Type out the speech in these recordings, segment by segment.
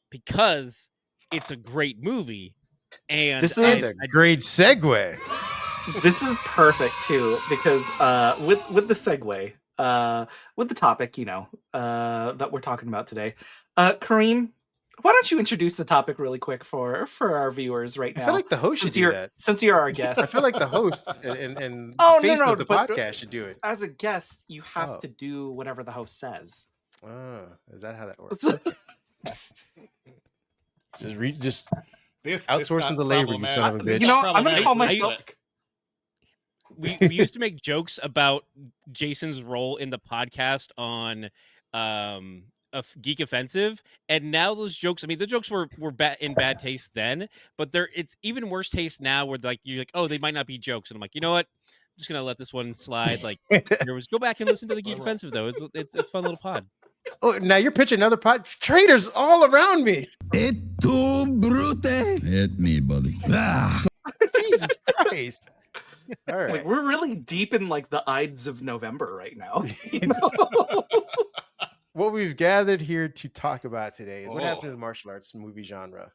because it's a great movie. And This is a great segue. This is perfect too, because with the segue, with the topic, that we're talking about today, Kareem, why don't you introduce the topic really quick for our viewers right now? I feel like the host should do that. Since you're our guest. I feel like the host and face of the podcast should do it. As a guest, you have to do whatever the host says. Is that how that works? Just outsourcing the labor, you son of a bitch. I'm gonna call myself. We used to make jokes about Jason's role in the podcast on Geek Offensive, and now those jokes, I mean, the jokes were in bad taste then, but it's even worse taste now, where you're like, oh, they might not be jokes, and I'm like, you know what, I'm just gonna let this one slide. Like, go back and listen to the Geek Offensive though. It's a fun little pod. Oh, now you're pitching another pod. Traitors all around me. Et tu brute. Hit me, buddy. Jesus Christ. All right. Like, we're really deep in the Ides of November right now. What we've gathered here to talk about today is what happened to the martial arts movie genre.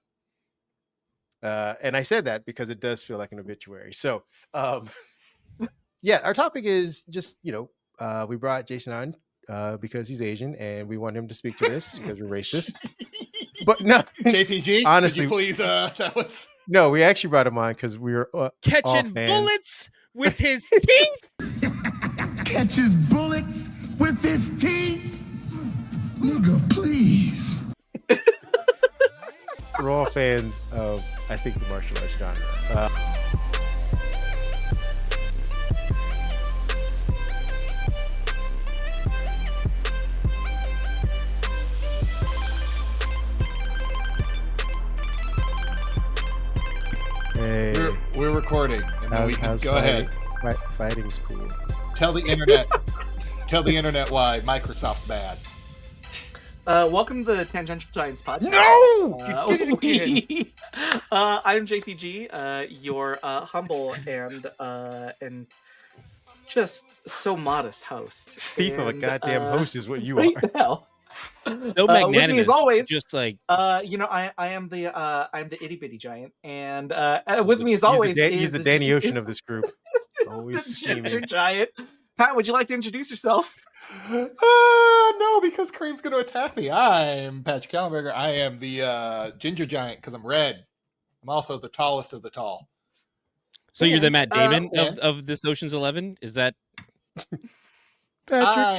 And I said that because it does feel like an obituary. So, yeah, our topic is just, we brought Jason on because he's Asian and we want him to speak to this because we're racist. But no, JPG, honestly, could you please, that was... No, we actually brought him on because we were catching bullets with his teeth. Catches bullets with his teeth. Nigga, please. We're all fans of, I think, the martial arts genre. Hey. We're recording, and then we can go ahead. Fighting's cool. Tell the internet why Microsoft's bad. Welcome to the Tangential Giants podcast. No! You did it again. I'm JPG, your humble and just so modest host. Thief of a goddamn host is what you right are. Now, so magnanimous. With me as always, just like I am the itty bitty giant, and with me as always, he's the Danny Ocean of this group. Always scheming. Giant. Pat, would you like to introduce yourself? No, because Kareem's going to attack me. I'm Patrick Kellenberger. I am the ginger giant because I'm red. I'm also the tallest of the tall. So you're the Matt Damon of this Ocean's 11? Is that Patrick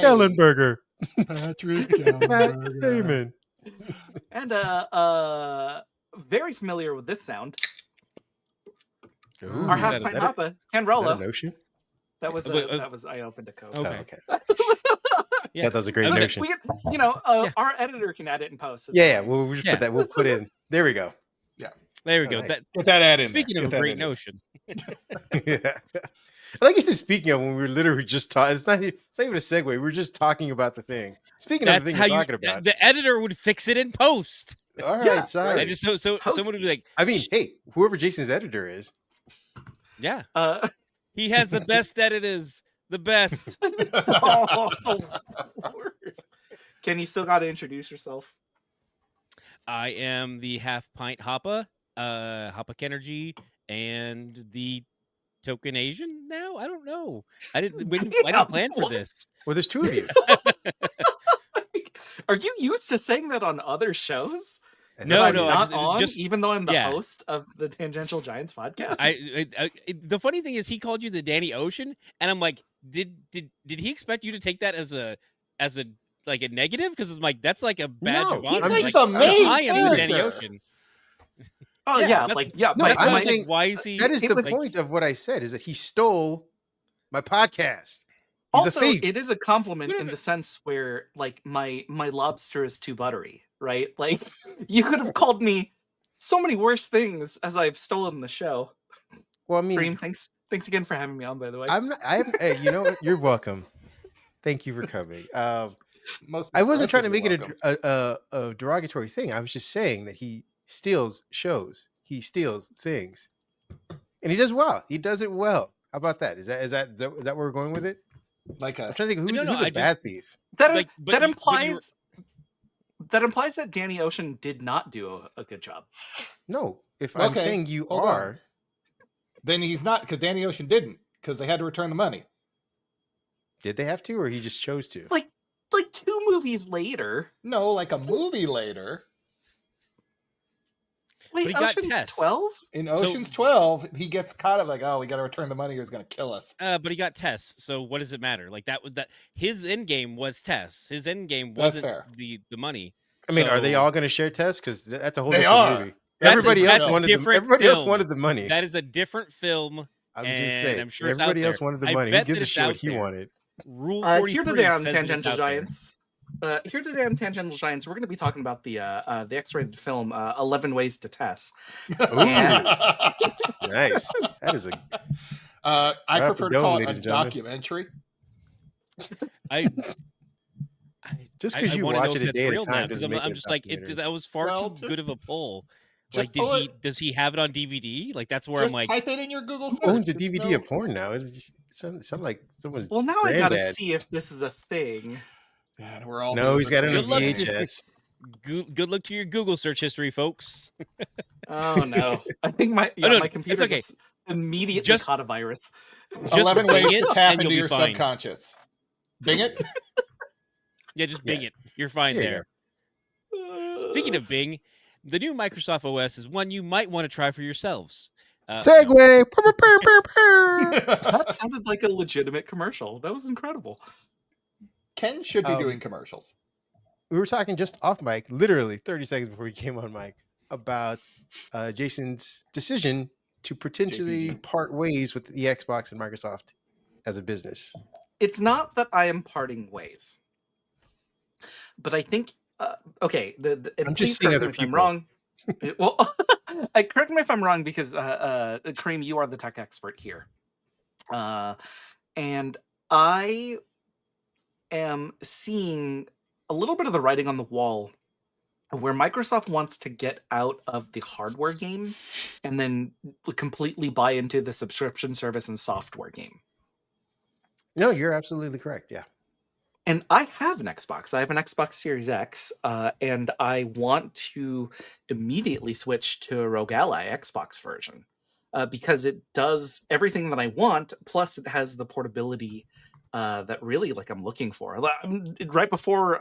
Kellenberger? Patrick Kellenberger. Matt Damon. And very familiar with this sound. Ooh, our half pint hoppa, Ken Rollo. That was I opened a Coke. Okay. Yeah, that was a great notion. Our editor can edit and post. Yeah. We'll just put that. We'll put in. There we go. Yeah. There we go. Right. Put that ad in. Speaking of a great notion. Yeah. I like you said. Speaking of, when we were literally just talking, it's not even a segue. We were just talking about the thing. Speaking of the thing we're talking about, the editor would fix it in post. All right, sorry. I just so someone would be like, I mean, hey, whoever Jason's editor is. Yeah. He has the best editors. The best. The worst. Ken, you still got to introduce yourself. I am the half pint hoppa, Hoppa Energy, and the token Asian now? I don't know. I didn't plan for this. Well, there's two of you. Are you used to saying that on other shows? No, even though I'm the host of the Tangential Giants podcast. The funny thing is, he called you the Danny Ocean, and I'm like, did he expect you to take that as a like a negative? Because it's like that's like a badge of honor. He's like the main I am the Danny Ocean. Oh yeah. No, I'm saying why is he? That is the point of what I said. Is that he stole my podcast. He's also, a thief. it is a compliment in the sense where, like, my lobster is too buttery, right? Like, you could have called me so many worse things as I've stolen the show. Well, I mean, Kareem, thanks again for having me on. By the way, hey, you know what? You're welcome. Thank you for coming. I wasn't trying to make it a derogatory thing. I was just saying that he steals shows. He steals things, and he does well. He does it well. How about that? Is that where we're going with it? Like I'm trying to think who's a bad thief. That implies that implies that Danny Ocean did not do a good job. No, if I'm Okay, saying you hold on. are, Then he's not, because Danny Ocean didn't, because they had to return the money. did they have to, or he just chose to? Like 2 movies later. No, like a movie later. Wait, But he got Ocean's Tess. 12? In So- Ocean's 12, he gets caught up like, oh, we got to return the money or he's going to kill us. But he got Tess. So what does it matter? Like that his end game was Tess. His end game That's wasn't fair. the money. I mean, are they So all going to share tests? Because that's a whole They different are. movie. That's Everybody a- else that's a wanted the, different everybody else film. wanted the money. That is a different film. I'm just and saying. I'm sure it's out Everybody else there. wanted the I money. Who bet gives that a it's shit out what he there. wanted? Rule 43 Here today on says that it's Tangential out there. Giants. Here today on Tangential Giants, we're going to be talking about the X-rated film 11 Ways to Tess. And- Nice. That is a I Right off prefer the to call dome, it ladies a and gentlemen. documentary. just because you wanna know watch if it a that's day at a real now, time 'cause doesn't make it I'm a just like documentary. that was far Well, too good of a poll. Just Like, pull does he have it on DVD? Like that's where Just I'm like, type it in your Google Who search. owns a It's DVD no- of porn now? It's just, it sounds like someone's Well, now I got to granddad. see if this is a thing. Man, we're all No, doing he's got it this on Good luck. VHS. good luck to your Google search history, folks. Oh no! I think my no, my it's computer okay. just immediately Just- caught a virus. Just 11 bing ways it, to tap and you'll into be your fine. subconscious. Bing it? Yeah, just Yeah. Bing it. You're fine There you there. Speaking of Bing, the new Microsoft OS is one you might want to try for yourselves. No. Segway. That sounded like a legitimate commercial. That was incredible. Ken should be Um, doing commercials. We were talking just off mic, literally 30 seconds before we came on mic, about Jason's decision to potentially JPG. part ways with the Xbox and Microsoft as a business. It's not that I am parting ways, but I think okay. And I'm please just seeing correct other me if I'm people. wrong. Well, I correct me if I'm wrong because Kareem, you are the tech expert here, and I am seeing a little bit of the writing on the wall where Microsoft wants to get out of the hardware game and then completely buy into the subscription service and software game. No, you're absolutely correct. Yeah. And I have an Xbox. I have an Xbox Series X, and I want to immediately switch to a Rogue Ally Xbox version because it does everything that I want. Plus, it has the portability that really I'm looking for. Right before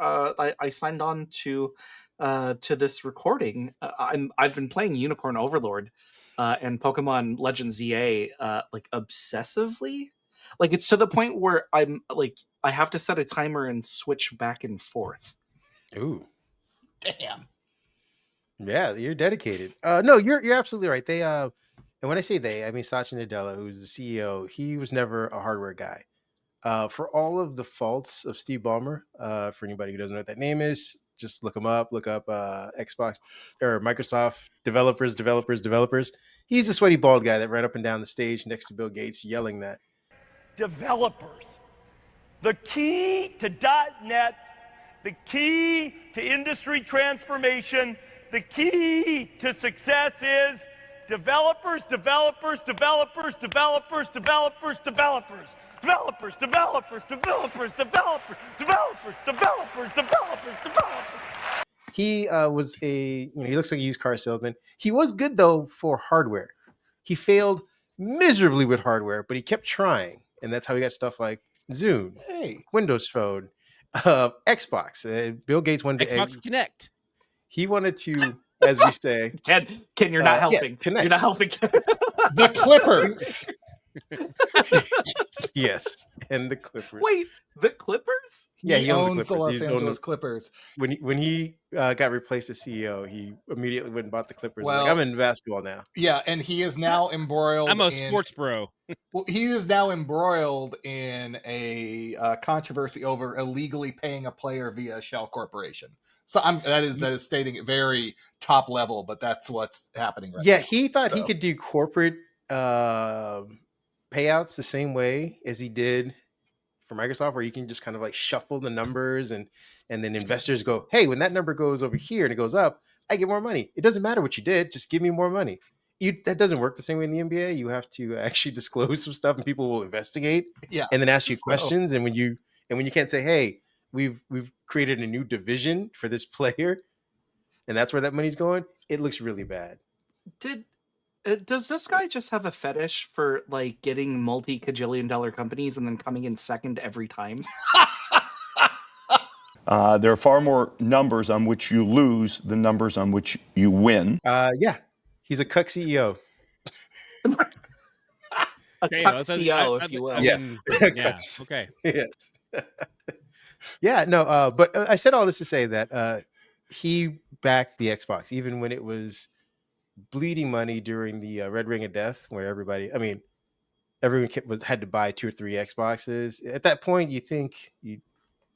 I signed on to this recording, I've been playing Unicorn Overlord and Pokemon Legends ZA obsessively. It's to the point where I'm I have to set a timer and switch back and forth. Ooh. Damn. Yeah, you're dedicated. No, you're absolutely right. They and when I say they, I mean Satya Nadella, who's the CEO. He was never a hardware guy. For all of the faults of Steve Ballmer, for anybody who doesn't know what that name is, just look him up. Look up Xbox or Microsoft developers. He's a sweaty bald guy that ran up and down the stage next to Bill Gates yelling that. Developers. The key to .NET, the key to industry transformation, the key to success is developers, developers, developers, developers, developers, developers. Developers, developers, developers, developers, developers, developers, developers, developers. He was he looks like a used car salesman. He was good though for hardware. He failed miserably with hardware, but he kept trying. And that's how he got stuff like Zune, Hey. Windows Phone, Xbox. Bill Gates wanted to Xbox Connect. he wanted to, as we say, Ken, you're not yeah, helping. Connect. You're not helping. The Clippers. yes, and the Clippers. Wait, the Clippers? Yeah, he owns the owns the Clippers. Los He's owned Angeles the- Clippers. When he got replaced as CEO, he immediately went and bought the Clippers. Well- Like, I'm in basketball now. Yeah, and he is now embroiled I'm a in... sports bro. Well, he is now embroiled in a controversy over illegally paying a player via a shell corporation. So that is stating it very top level, but that's what's happening right Yeah, now. he thought he So- could do corporate payouts the same way as he did for Microsoft, where you can just kind of like shuffle the numbers and then investors go, hey, when that number goes over here and it goes up, I get more money. It doesn't matter what you did, just give me more money. That doesn't work the same way in the NBA. You have to actually disclose some stuff and people will investigate Yeah. and then ask you So- questions. And when you can't say, hey, we've created a new division for this player, and that's where that money's going. It looks really bad. Does this guy just have a fetish for like getting multi-cajillion-dollar companies and then coming in second every time? There are far more numbers on which you lose than numbers on which you win. Yeah, he's a cuck CEO. A Okay, cuck CEO, if you will. I mean, yeah. Cucks. Okay. Yes. Yeah, no, but I said all this to say that he backed the Xbox even when it was bleeding money during the Red Ring of Death, where everyone had to buy 2 or 3 Xboxes. At that point, you think you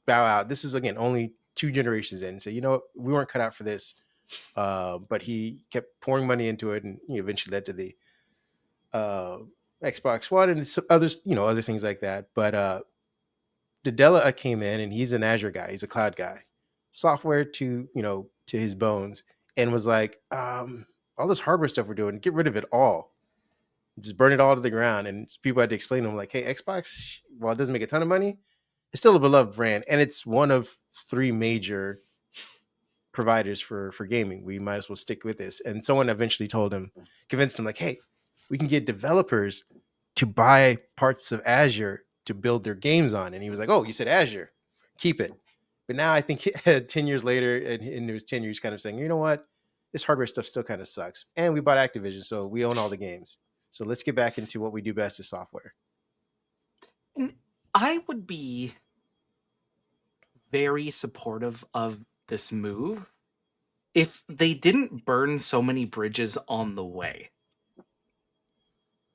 bow out. This is again only 2 generations in, so you know we weren't cut out for this. But he kept pouring money into it, and eventually led to the Xbox One and some others, other things like that. But Nadella came in, and he's an Azure guy. He's a cloud guy, software to his bones, and was like, all this hardware stuff we're doing, get rid of it all, just burn it all to the ground. And people had to explain to him like, hey, Xbox, while it doesn't make a ton of money, it's still a beloved brand, and it's one of 3 major providers for gaming. We might as well stick with this. And someone eventually convinced him like, hey, we can get developers to buy parts of Azure to build their games on. And he was like, oh, you said Azure, keep it. But now I think 10 years later, and in his tenure, he's kind of saying, you know what, this hardware stuff still kind of sucks. And we bought Activision, so we own all the games. So let's get back into what we do best is software. I would be very supportive of this move if they didn't burn so many bridges on the way.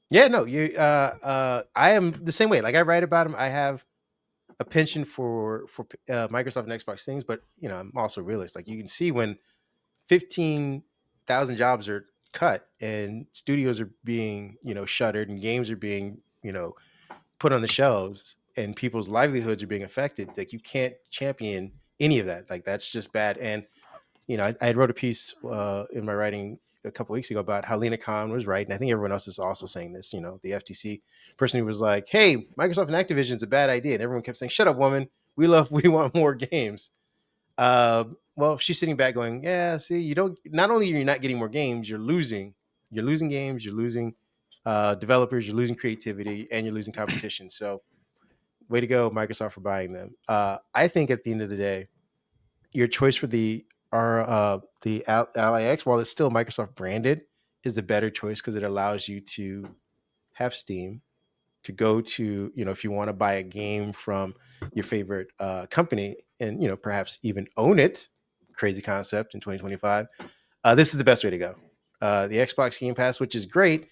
Yeah, no, I am the same way. Like I write about them. I have a penchant for Microsoft and Xbox things, but I'm also a realist. Like you can see when 15,000 jobs are cut and studios are being shuttered and games are being put on the shelves and people's livelihoods are being affected. Like you can't champion any of that. Like that's just bad. And I wrote a piece in my writing a couple weeks ago about how Lena Khan was right, and I think everyone else is also saying this. The FTC person who was like, "Hey, Microsoft and Activision is a bad idea," and everyone kept saying, "Shut up, woman. We want more games." Well, she's sitting back going, "Yeah, see, you don't. Not only are you not getting more games, you're losing games, you're losing developers, you're losing creativity, and you're losing competition." So, way to go, Microsoft, for buying them. I think at the end of the day, your choice for the Ally X, while it's still Microsoft branded, is the better choice because it allows you to have Steam, to go to, if you want to buy a game from your favorite company and, perhaps even own it, crazy concept in 2025. This is the best way to go. The Xbox Game Pass, which is great,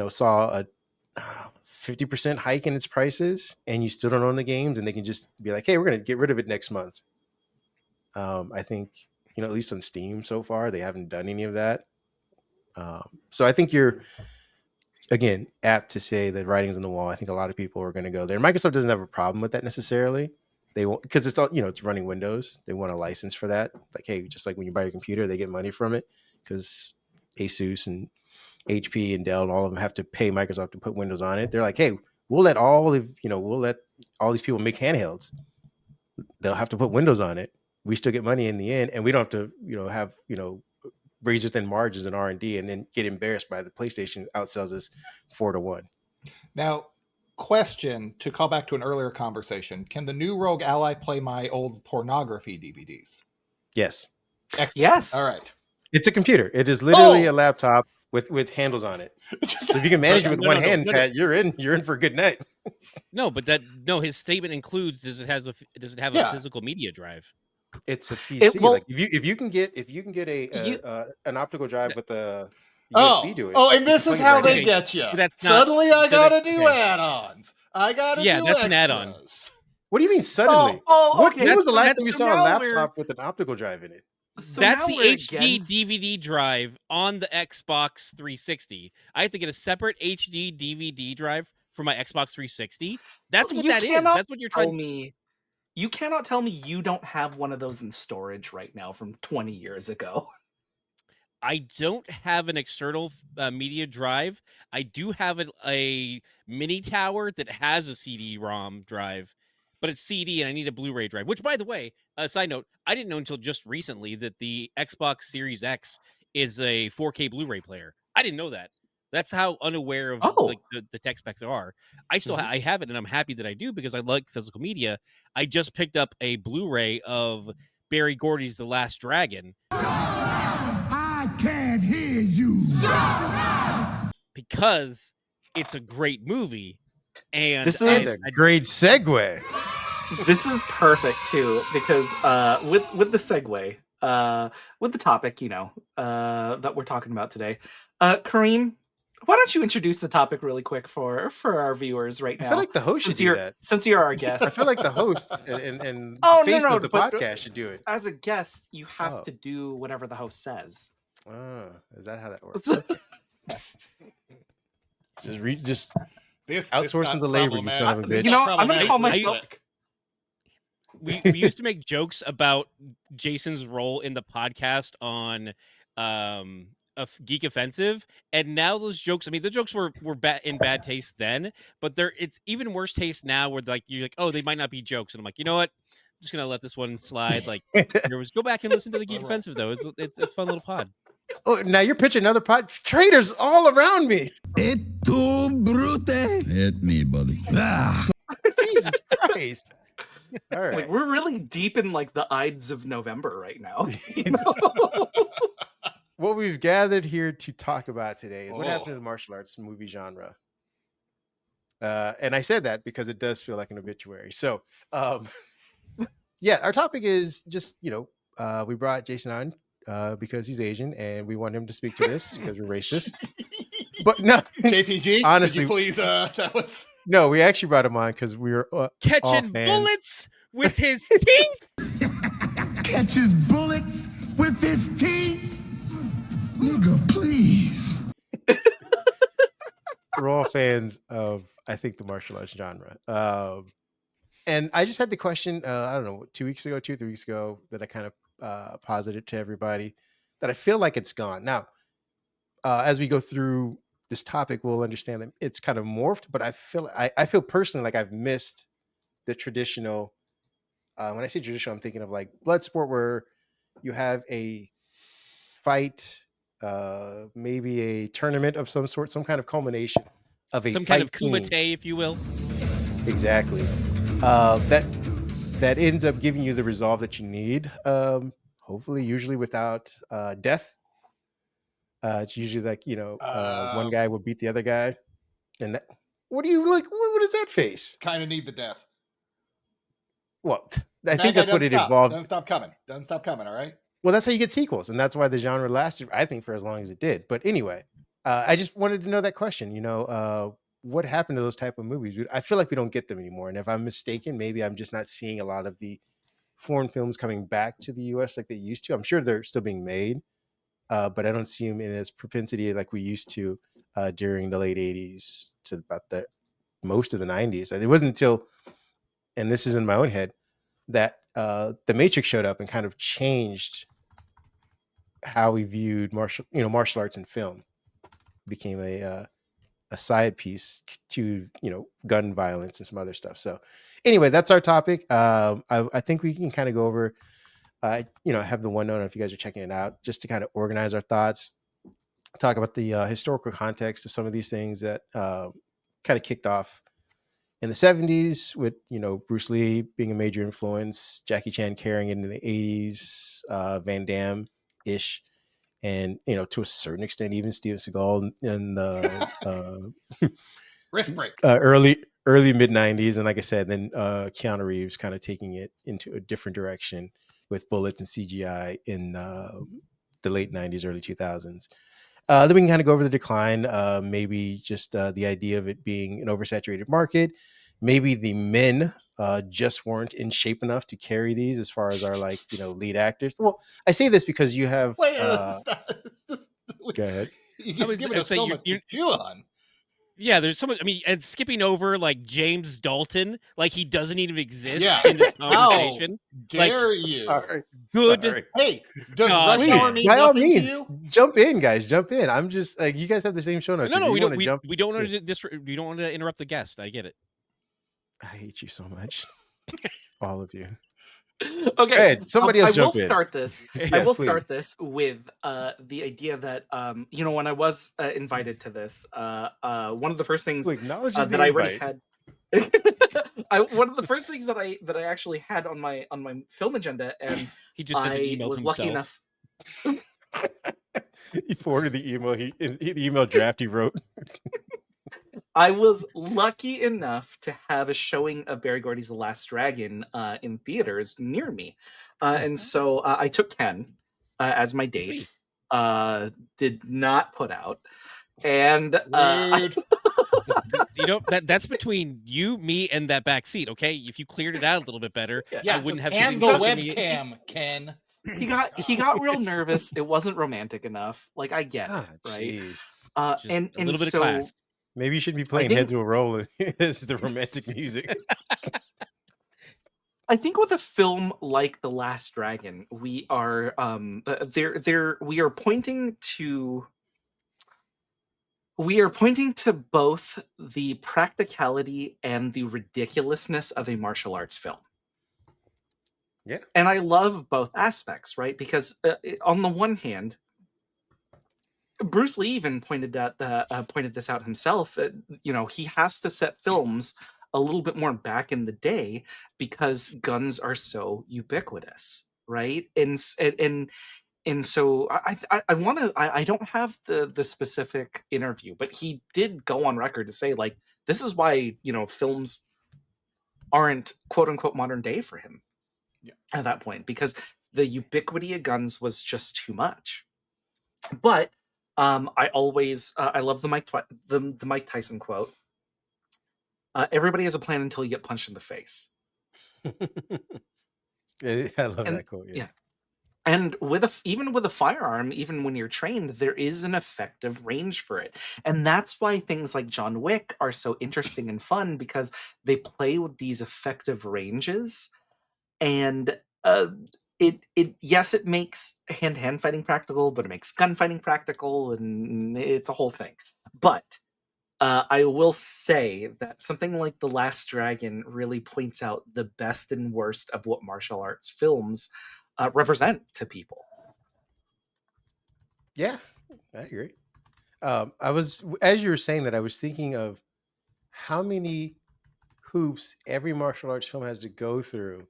saw a 50% hike in its prices and you still don't own the games and they can just be like, hey, we're going to get rid of it next month. I think, at least on Steam so far, they haven't done any of that. So I think you're, again, apt to say that writing's on the wall. I think a lot of people are going to go there. Microsoft doesn't have a problem with that necessarily. They won't, because it's all, it's running Windows. They want a license for that. Like, hey, just like when you buy your computer, they get money from it because Asus and HP and Dell and all of them have to pay Microsoft to put Windows on it. They're like, hey, we'll let all these people make handhelds. They'll have to put Windows on it. We still get money in the end, and we don't have to, have razor thin margins in R&D, and then get embarrassed by the PlayStation outsells us 4-1. Now, question to call back to an earlier conversation: can the new Rogue Ally play my old pornography DVDs? Yes. Excellent. Yes. All right. It's a computer. It is literally a laptop with handles on it. So if you can manage it with one hand, Pat, you're in for a good night. No, but his statement includes does it have a physical media drive? It's a PC. Like if you can get an optical drive with a USB to it. Oh, and this is how they get you. Suddenly I gotta do add-ons. I gotta do that's an add-on. What do you mean suddenly? Okay. When was the last time you saw a laptop with an optical drive in it? So that's the HD DVD drive on the Xbox 360. I have to get a separate HD DVD drive for my Xbox 360. That's what that is. That's what you're trying to me. You cannot tell me you don't have one of those in storage right now from 20 years ago. I don't have an external media drive. I do have a mini tower that has a CD-ROM drive. but it's CD and I need a Blu-ray drive. Which, by the way, side note, I didn't know until just recently that the Xbox Series X is a 4K Blu-ray player. I didn't know that. That's how unaware of Oh, like the tech specs are. I still Mhm. I have it, and I'm happy that I do because I like physical media. I just picked up a Blu-ray of Barry Gordy's The Last Dragon. I can't hear you. Because it's a great movie, and This And is a great segue. this is perfect too because with the segue with the topic that we're talking about today, Kareem, why don't you introduce the topic really quick for our viewers right I now? feel like the host should Since do you're that. since you're our I guest, feel like the host and Oh, face no, of the but podcast should do it. as a guest, you have Oh. to do whatever the host says. Is that how that works? So- Okay. Just This Outsourcing not the labor, you problematic. son of a This bitch. You know, I'm gonna problematic call really myself- quick. we used to make jokes about Jason's role in the podcast on Geek Offensive, and now those jokes, I mean, the jokes were in bad taste then, but it's even worse taste now where like you're like, oh, they might not be jokes, and I'm like, you know what, I'm just gonna let this one slide. Like, go back and listen to the Geek Offensive though. It's a fun little pod. Oh, now you're pitching another pod. Traitors all around me. Et tu, brute? Hit me, buddy. Jesus Christ. All right. Like, we're really deep in like the Ides of November right now. You know? What we've gathered here to talk about today is what Oh. happened in the martial arts movie genre. And I said that because it does feel like an obituary. So, yeah, our topic is just, we brought Jason on because he's Asian and we want him to speak to this because we're racist. But no, JPG, honestly, could you please? That was no, we actually brought him on because we were Catching fans. bullets with his teeth. Catches bullets with his teeth. Nigga, please. we're all fans of, I think, the martial arts genre. And I just had the question, I don't know, 2 weeks ago, 3 weeks ago, that I kind of posited to everybody that I feel like it's gone. Now, as we go through this topic, we'll understand that it's kind of morphed, but I feel personally like I've missed the traditional, when I say traditional, I'm thinking of like blood sport where you have a fight, maybe a tournament of some sort, some kind of culmination of a Some fight kind of scene. kumite, if you will. Exactly. That ends up giving you the resolve that you need. Hopefully, usually without death. It's usually like one guy will beat the other guy, and that. What do you like? What is that face? kind of need the death. Well, I think that's what it evolved. Doesn't stop coming. Doesn't stop coming. All right. Well, that's how you get sequels, and that's why the genre lasted, I think, for as long as it did. But anyway, I just wanted to know that question. What happened to those type of movies? I feel like we don't get them anymore. And if I'm mistaken, maybe I'm just not seeing a lot of the foreign films coming back to the U.S. like they used to. I'm sure they're still being made, but I don't see them in as propensity like we used to during the late 80s to about the most of the 90s. It wasn't until, and this is in my own head, that The Matrix showed up and kind of changed how we viewed martial arts in film. It became a side piece to gun violence and some other stuff. So anyway, that's our topic. I think we can kind of go over have the OneNote if you guys are checking it out, just to kind of organize our thoughts, talk about the historical context of some of these things that kind of kicked off in the 70s with Bruce Lee being a major influence, Jackie Chan carrying it into the 80s, Van Damme ish, and to a certain extent even Steven Seagal in the Wrist break. early mid 90s, and like I said, then Keanu Reeves kind of taking it into a different direction with bullets and CGI in the late 90s, early 2000s. Then we can kind of go over the decline, maybe just the idea of it being an oversaturated market. Maybe the men just weren't in shape enough to carry these as far as our lead actors. Well, I say this because you have. Wait, it's just, Go ahead. You're giving us so much to chew on. Yeah, there's so much. I mean, and skipping over like James Dalton, like he doesn't even exist Yeah. in this conversation. Dare you? Sorry. Good. Sorry. Hey, does God, Rush Hour mean By all nothing means, to you? jump in, guys. Jump in. I'm just like, you guys have the same show notes. No, If we you don't. wanna We don't want to we don't want to interrupt the guest. I get it. I hate you so much. All of you. Okay, Ed, somebody else I will jump in. start this. I Yeah, will please. start this with the idea that when I was invited to this, one of the first things Who acknowledges that the I already invite? had. One of the first things that I actually had on my film agenda, and He just sent an I email to was lucky himself. enough. He forwarded the email. The email draft he wrote. I was lucky enough to have a showing of Barry Gordy's The Last Dragon in theaters near me, and so I took Ken as my It's date. me. Did not put out, and Rude. That's between you, me, and that back seat. Okay, if you cleared it out a little bit better, Yeah, I wouldn't have and something the choking me. webcam, Ken. he got real nervous. It wasn't romantic enough. Like, I get Ah, it, right? jeez. Just And a little bit so of class. Maybe you should be playing think- Heads Will Roll as the romantic music. I think with a film like The Last Dragon, we are we are pointing to both the practicality and the ridiculousness of a martial arts film. Yeah. And I love both aspects, right? Because on the one hand, Bruce Lee even pointed this out himself. He has to set films a little bit more back in the day because guns are so ubiquitous, right? And so I don't have the specific interview, but he did go on record to say, like, this is why films aren't quote unquote modern day for him at that point, because the ubiquity of guns was just too much. But I love the Mike Tyson quote. Everybody has a plan until you get punched in the face. I love that quote. Yeah. And even with a firearm, even when you're trained, there is an effective range for it. And that's why things like John Wick are so interesting and fun, because they play with these effective ranges. And it makes hand-to-hand fighting practical, but it makes gunfighting practical, and it's a whole thing. But I will say that something like The Last Dragon really points out the best and worst of what martial arts films represent to people. Yeah, I agree. As you were saying that, I was thinking of how many hoops every martial arts film has to go through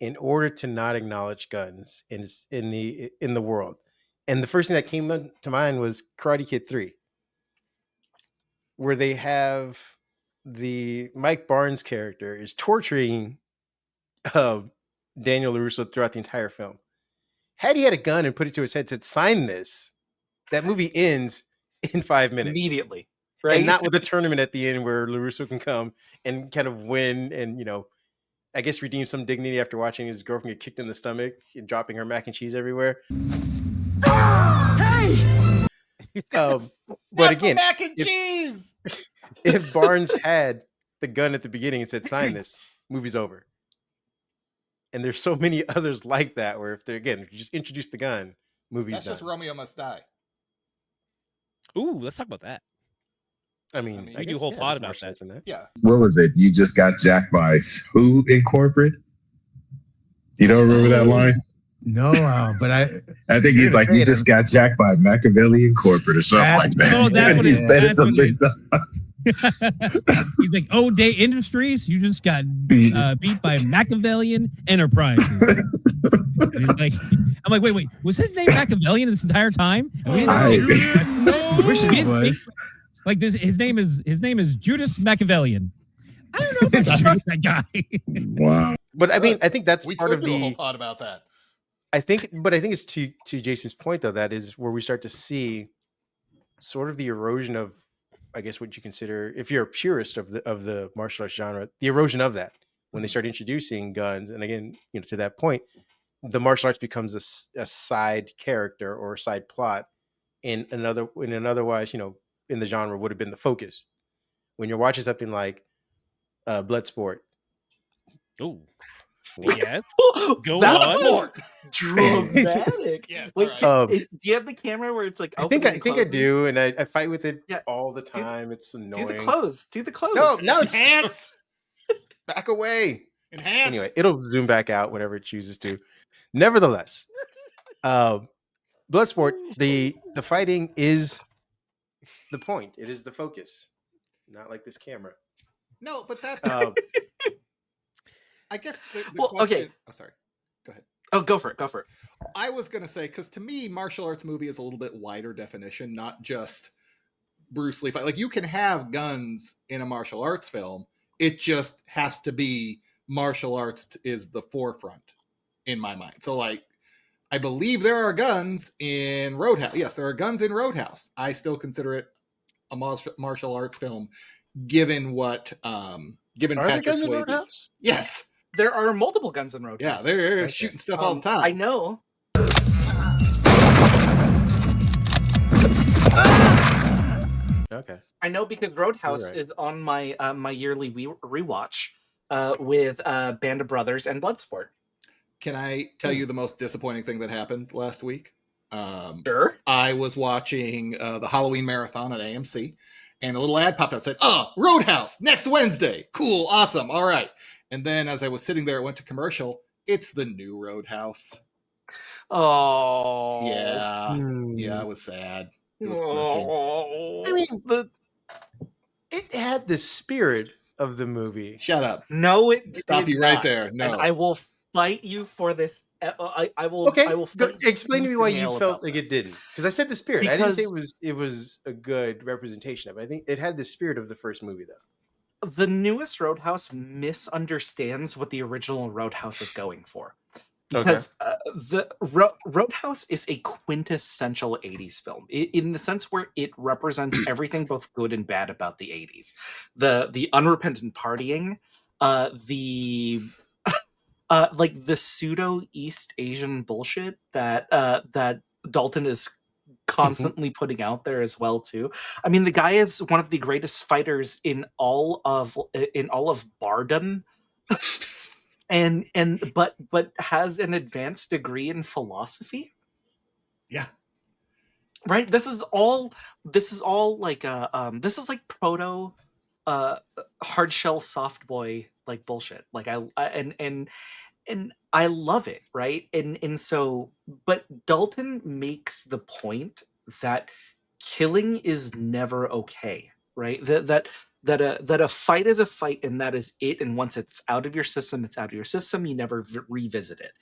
in order to not acknowledge guns in the world. And the first thing that came to mind was Karate Kid 3, where they have the Mike Barnes character is torturing Daniel LaRusso throughout the entire film. Had he had a gun and put it to his head, said, "Sign this," that movie ends in 5 minutes. Immediately. Right? And not with a tournament at the end where LaRusso can come and kind of win and, I guess redeem some dignity after watching his girlfriend get kicked in the stomach and dropping her mac and cheese everywhere. Hey! But again, mac and cheese! if Barnes had the gun at the beginning and said, "Sign this," movie's over. And there's so many others like that where if you just introduce the gun, movie's That's done. just Romeo Must Die. Ooh, let's talk about that. I mean, we do a whole pod about that. In that. Yeah. What was it? You just got jacked by who in corporate? You don't remember that line? No, but I think he's like, you just got jacked by Machiavelli in corporate or something like that. Oh, that's what he it said. is. It's a big He's like, "Oh, Day Industries, you just got beat by Machiavellian Enterprises." And he's like, I'm like, wait, was his name Machiavellian this entire time? wish it was. Like this, his name is Judas Machiavellian. I don't know if I trust that guy. Wow. But I mean, I think that's We part could of do a whole the. pod about that. I think it's to Jason's point though. That is where we start to see sort of the erosion of, I guess, what you consider, if you're a purist of the martial arts genre, the erosion of that when they start introducing guns. And again, to that point, the martial arts becomes a side character or a side plot in an otherwise, in the genre would have been the focus. When you're watching something like Bloodsport. Ooh. Yes. Go That on. was dramatic. Yes, Wait, all do you have the camera where it's like I think opening and I closing? do, and I fight with it Yeah. all the time. It's annoying. Do the close. No, it's Hands! back away. Enhance. Anyway, it'll zoom back out whenever it chooses to. Nevertheless, Bloodsport, the fighting is the point. It is the focus, not like this camera. No, but that's. I guess the Well, question. okay. Oh, sorry. Go ahead. Oh, go for it. Go for it. I was gonna say, because to me, martial arts movie is a little bit wider definition, not just Bruce Lee fight. Like, you can have guns in a martial arts film. It just has to be martial arts is the forefront in my mind. So, like, I believe there are guns in Roadhouse. Yes, there are guns in Roadhouse. I still consider it a martial arts film, given what given Are there Patrick guns in Swayze's. Roadhouse? Yes. There are multiple guns in Yeah, Roadhouse. they're Okay. shooting stuff all the time. I know. Okay. I know because Roadhouse right. is on my my yearly rewatch with Band of Brothers and Bloodsport. Can I tell you the most disappointing thing that happened last week? Sure. I was watching the Halloween marathon at AMC, and a little ad popped up, said, "Oh, Roadhouse next Wednesday. Cool, awesome, all right." And then as I was sitting there, it went to commercial. It's the new Roadhouse. Oh. Yeah, Hmm. it was sad. It was Oh. I mean, it had the spirit of the movie. Shut up. No, it Stop did you right not. there. No. And I will fight you for this. I will. Okay, I will fight explain to me tooth why and you nail felt about like this. it didn't. Because I said the spirit. I didn't say Because it was a good representation of it. I think it had the spirit of the first movie, though. the newest Roadhouse misunderstands what the original Roadhouse is going for. Because the Roadhouse is a quintessential 80s film in the sense where it represents everything both good and bad about the 80s. The unrepentant partying, the like the pseudo East Asian bullshit that that Dalton is constantly putting out there as well too. I mean, the guy is one of the greatest fighters in all of Bardom. But has an advanced degree in philosophy. Yeah. Right? This is all like this is like proto hard shell soft boy like bullshit. Like and I love it, right? And so but Dalton makes the point that killing is never okay, right? That a fight is a fight and that is it, and once it's out of your system, it's out of your system. You never revisit it.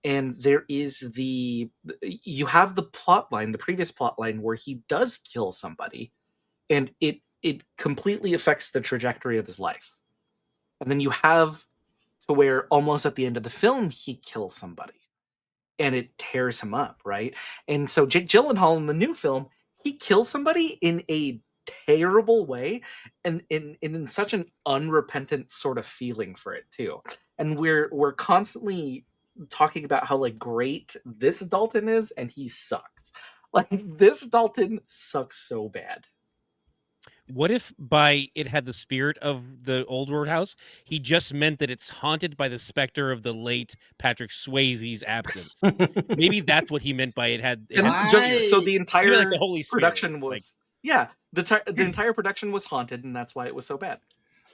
And there is you have the plot line, the previous plot line where he does kill somebody and it completely affects the trajectory of his life. And then you have to where almost at the end of the film he kills somebody and it tears him up, right? And so Jake Gyllenhaal in the new film, he kills somebody in a terrible way and in such an unrepentant sort of feeling for it too. And we're constantly talking about how like great this Dalton is and he sucks. Like this Dalton sucks so bad. What if by it had the spirit of the old Roadhouse, he just meant that it's haunted by the specter of the late Patrick Swayze's absence? Maybe that's what he meant by it had. And so the entire like the Holy Spirit, production was the entire production was haunted, and that's why it was so bad.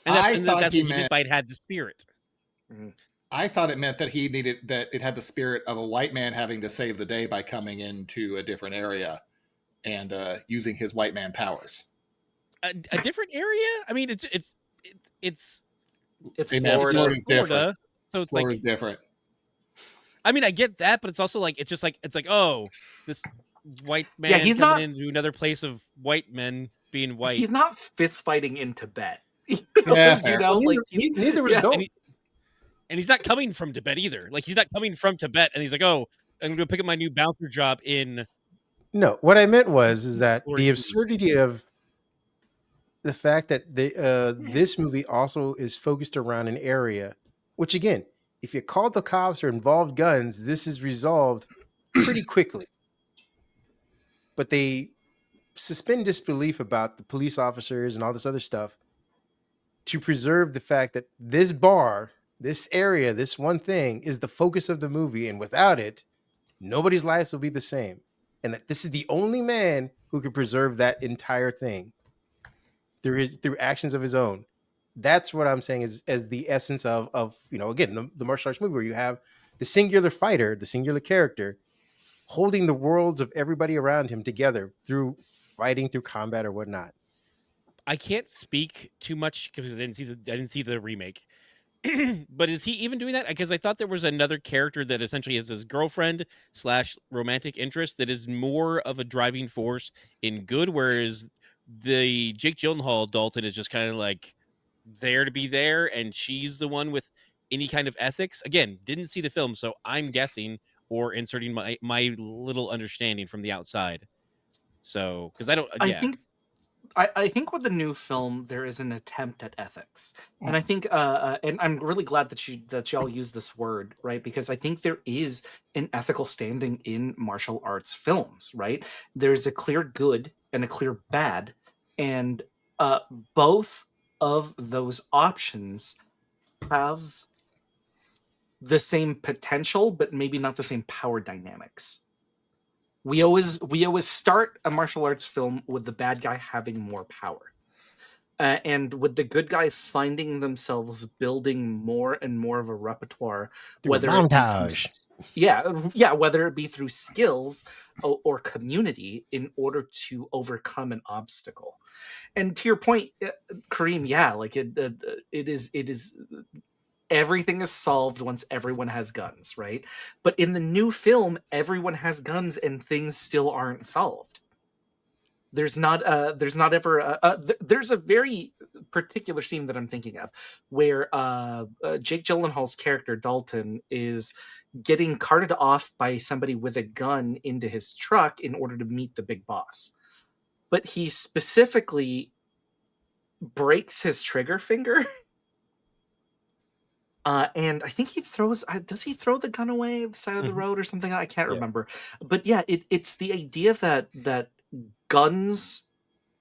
And that's what he meant by it had the spirit. I thought it meant that it had the spirit of a white man having to save the day by coming into a different area and using his white man powers. A different area? I mean, it's Florida, so it's Florida's different. I mean, I get that, but it's also like it's like oh, this white man he's coming not into another place of white men being white. He's not fist fighting in Tibet. Neither was Dalton. And he's not coming from Tibet either. Like he's not coming from Tibet, and he's like, oh, I'm going to pick up my new bouncer job in. No, what I meant is that the absurdity of the fact that this movie also is focused around an area, which again, if you called the cops or involved guns, this is resolved pretty quickly. But they suspend disbelief about the police officers and all this other stuff to preserve the fact that this bar, this area, this one thing is the focus of the movie. And without it, nobody's lives will be the same. And that this is the only man who can preserve that entire thing through actions of his own. that's what I'm saying is as the essence of again the martial arts movie where you have the singular fighter, the singular character, holding the worlds of everybody around him together through fighting, through combat or whatnot. I can't speak too much because I didn't see the remake. But is he even doing that? Because I thought there was another character that essentially is his girlfriend / romantic interest that is more of a driving force in good, whereas the Jake Gyllenhaal Dalton is just kind of like there to be there, and she's the one with any kind of ethics. Again, didn't see the film, so I'm guessing or inserting my little understanding from the outside. So, because I don't, yeah. I think with the new film there is an attempt at ethics, and I think and I'm really glad that y'all use this word, right? Because I think there is an ethical standing in martial arts films, right? There's a clear good and a clear bad, and both of those options have the same potential, but maybe not the same power dynamics. We always start a martial arts film with the bad guy having more power, and with the good guy finding themselves building more and more of a repertoire, whether it be whether it be through skills or community in order to overcome an obstacle. And to your point, Kareem, it is. Everything is solved once everyone has guns, right? But in the new film, everyone has guns and things still aren't solved. There's not ever there's a very particular scene that I'm thinking of where Jake Gyllenhaal's character Dalton is getting carted off by somebody with a gun into his truck in order to meet the big boss. But he specifically breaks his trigger finger. And I think he throws. Does he throw the gun away at the side of the road or something? I can't remember. But yeah, it's the idea that guns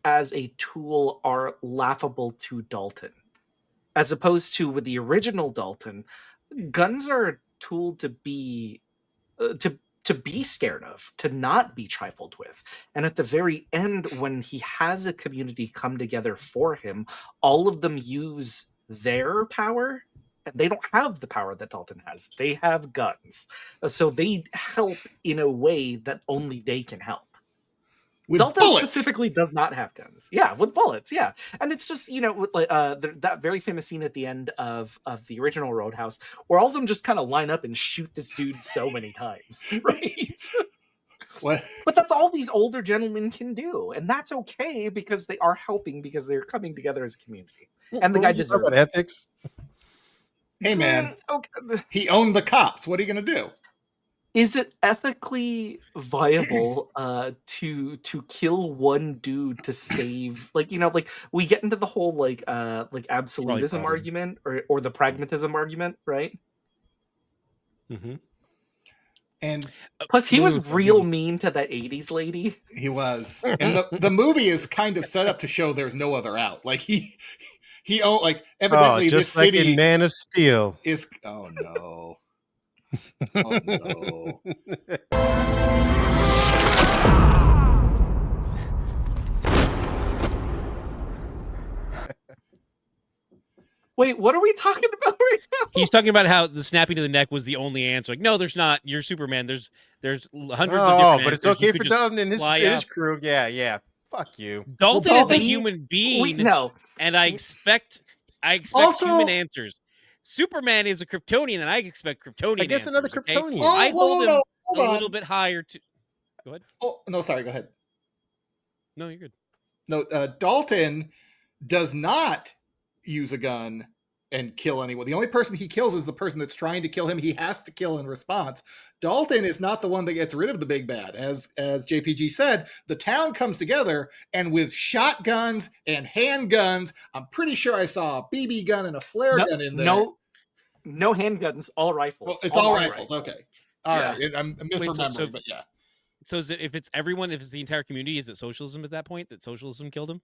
as a tool are laughable to Dalton, as opposed to with the original Dalton, guns are a tool to be to be scared of, to not be trifled with. And at the very end, when he has a community come together for him, all of them use their power. They don't have the power that Dalton has. They have guns. So they help in a way that only they can help. With Dalton bullets. specifically does not have guns. Yeah, with bullets, yeah. And it's just, that very famous scene at the end of the original Roadhouse where all of them just kind of line up and shoot this dude so many times, right? What? But that's all these older gentlemen can do. And that's okay because they are helping because they're coming together as a community. And the guy deserves about ethics. Hey man, okay. He owned the cops. What are you going to do? Is it ethically viable to kill one dude to save, we get into the whole absolutism argument or the pragmatism argument, right? Mm-hmm. And plus he was real mean to that 80s lady. He was. And the movie is kind of set up to show there's no other out. Like he evidently just this like city in Man of Steel is oh no. Oh no. Wait, what are we talking about right now? He's talking about how the snapping to the neck was the only answer. Like, no, there's not. You're Superman. There's hundreds of different but answers. it's okay You for could just Dalton and fly his up. crew. Yeah. Fuck you. Dalton is a human being. No. And I expect Also- human answers. Superman is a Kryptonian, and I expect Kryptonian I guess answers. another okay? Kryptonian. I hold him hold a on. little bit higher. Go ahead. Oh no, sorry. Go ahead. No, you're good. No, Dalton does not use a gun and kill anyone. The only person he kills is the person that's trying to kill him. He has to kill in response. Dalton is not the one that gets rid of the big bad. As JPG said, the town comes together, and with shotguns and handguns, I'm pretty sure I saw a BB gun and a flare gun in there. No handguns, all rifles. Well, it's all rifles. Okay. All right. I'm misremembering, so- but yeah. So if it's everyone, if it's the entire community, is it socialism at that point? That socialism killed him?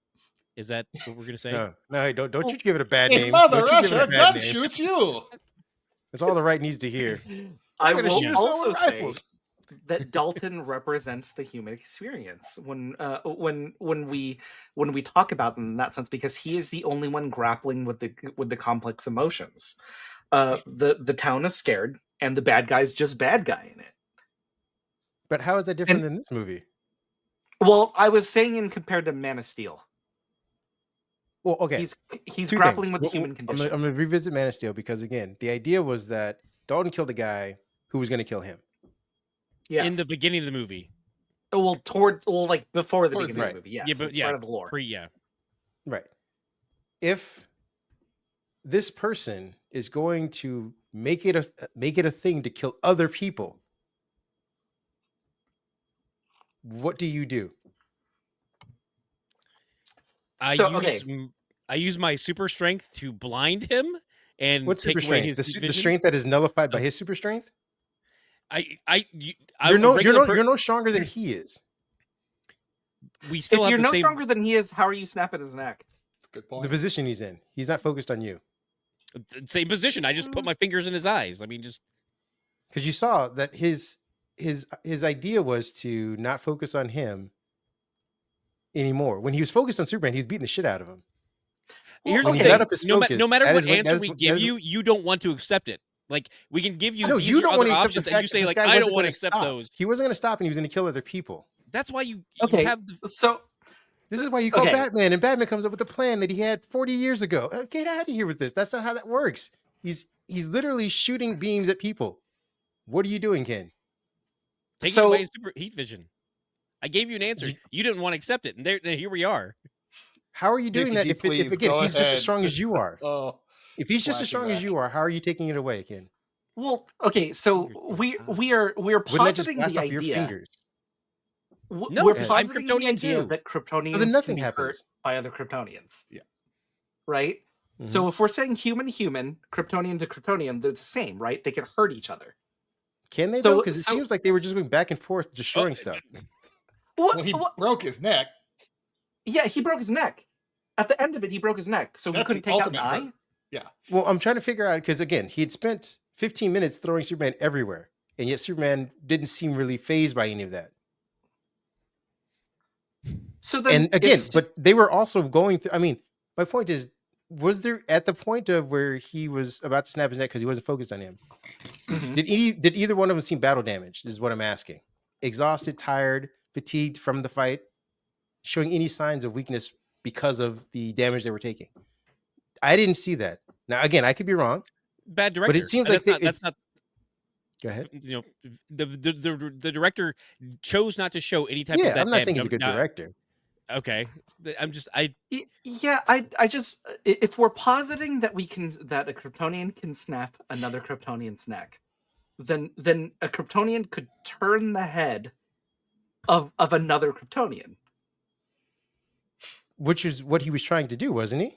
Is that what we're gonna say? No, don't you give it a bad Hey, name. Mother Don't you give it Russia, a bad gun name. shoots you. That's all the right needs to hear. I I'm gonna will shoot us all also with say rifles. that Dalton represents the human experience when we talk about them in that sense, because he is the only one grappling with the complex emotions. The town is scared, and the bad guy's just bad guy in it. But how is that different than this movie? Well, I was saying in compared to Man of Steel. Well, okay. He's Two grappling things. with the human condition. I'm gonna revisit Man of Steel because again, the idea was that Dalton killed a guy who was gonna kill him. Yes. In the beginning of the movie. Well, like before the beginning of the movie. Yes. Yeah, but it's part of the lore. Right. If this person is going to make it a thing to kill other people, what do you do? I use my super strength to blind him and What's take super away strength? his The vision. strength that is nullified by his super strength? You're no stronger than he is. We still if have you're the same... stronger than he is, how are you snapping his neck? Good point. The position he's in. He's not focused on you. Same position. I just put my fingers in his eyes. I mean, just because you saw that his idea was to not focus on him anymore. When he was focused on Superman, he's beating the shit out of him. Here's the thing. No matter what answer we give you, you don't want to accept it. Like, we can give you these other options, and you say, like, I don't want to accept those. He wasn't going to stop, and he was going to kill other people. That's why you have the... So this is why you call Batman, and Batman comes up with a plan that he had 40 years ago. Get out of here with this. That's not how that works. He's literally shooting beams at people. What are you doing, Ken? Taking away his super heat vision. I gave you an answer. You didn't want to accept it, and here we are. How are you doing that if he's just as strong as you are? If he's just as strong as you are, how are you taking it away, Ken? Well, okay, so we're positing the idea. Your fingers? No, we're positing the idea that Kryptonians can be hurt by other Kryptonians. Yeah. Right? Mm-hmm. So if we're saying human, Kryptonian to Kryptonian, they're the same, right? They can hurt each other. Can they, though? Because it seems like they were just going back and forth destroying stuff. Well, he broke his neck. Yeah, he broke his neck. At the end of it, he broke his neck, so he couldn't take out an eye? Yeah. Well, I'm trying to figure out, because again, he'd spent 15 minutes throwing Superman everywhere, and yet Superman didn't seem really fazed by any of that. So then, and again, but they were also going through, I mean, my point is, was there at the point of where he was about to snap his neck because he wasn't focused on him, did either one of them seem battle damaged, is what I'm asking? Exhausted, tired, fatigued from the fight, showing any signs of weakness because of the damage they were taking? I didn't see that. Now, again, I could be wrong. Bad director. But it seems like that's not. Go ahead. You know, the director chose not to show any type of. I'm not saying he's a good director. Okay, I'm just I just, if we're positing that that a Kryptonian can snap another Kryptonian's neck, then a Kryptonian could turn the head of another Kryptonian. Which is what he was trying to do, wasn't he?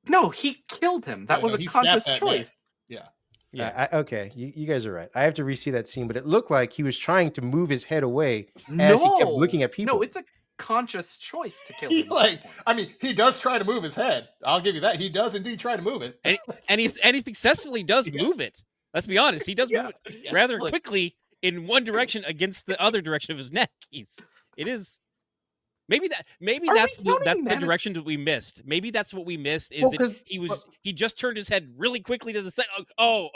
No, he killed him. That was a conscious choice. Yeah. Okay, you guys are right. I have to re-see that scene, but it looked like he was trying to move his head away as he kept looking at people. No, it's a conscious choice to kill him. He does try to move his head. I'll give you that. He does indeed try to move it, and he successfully does move it. Let's be honest. He does move it rather quickly in one direction against the other direction of his neck. Maybe that's the direction that we missed. Maybe that's what we missed. Is he just turned his head really quickly to the side? I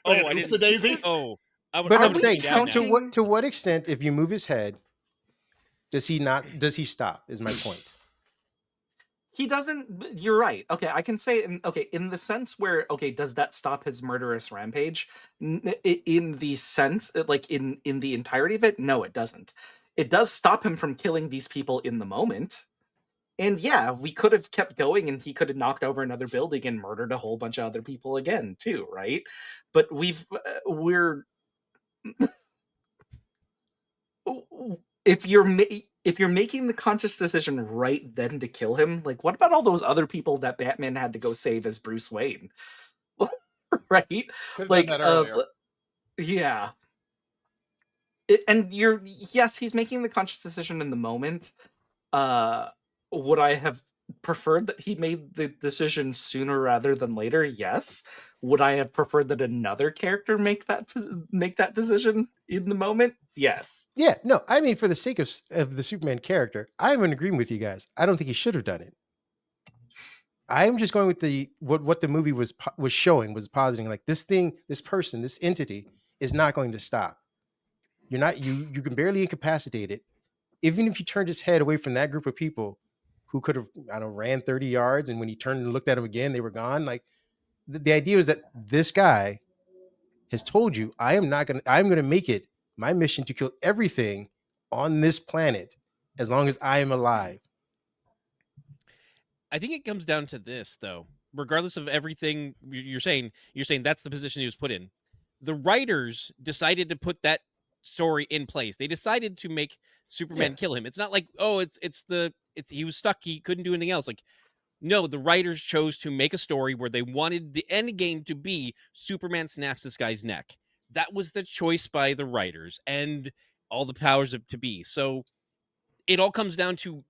didn't. Daisies. But I'm saying to what extent, if you move his head, does he stop? Is my point. He doesn't. You're right. Okay, I can say in the sense where does that stop his murderous rampage? In the sense, like in the entirety of it, no, it doesn't. It does stop him from killing these people in the moment. And yeah, we could have kept going and he could have knocked over another building and murdered a whole bunch of other people again too, right? But we're if you're making the conscious decision right then to kill him, like what about all those other people that Batman had to go save as Bruce Wayne? Right? Like yeah. Yes, he's making the conscious decision in the moment. Would I have preferred that he made the decision sooner rather than later? Yes. Would I have preferred that another character make that decision in the moment? Yes. Yeah, no, I mean, for the sake of the Superman character, I'm in agreement with you guys. I don't think he should have done it. I'm just going with what the movie was showing, was positing, like this person, this entity is not going to stop. You can barely incapacitate it. Even if you turned his head away from that group of people who could have, I don't know, ran 30 yards, and when he turned and looked at him again, they were gone. Like the idea was that this guy has told you, I'm going to make it my mission to kill everything on this planet as long as I am alive. I think it comes down to this, though. Regardless of everything you're saying that's the position he was put in. The writers decided to put that story in place. They decided to make Superman kill him. It's not like, oh, it's he was stuck. He couldn't do anything else. Like, no, the writers chose to make a story where they wanted the end game to be Superman snaps this guy's neck. That was the choice by the writers and all the powers to be. So it all comes down to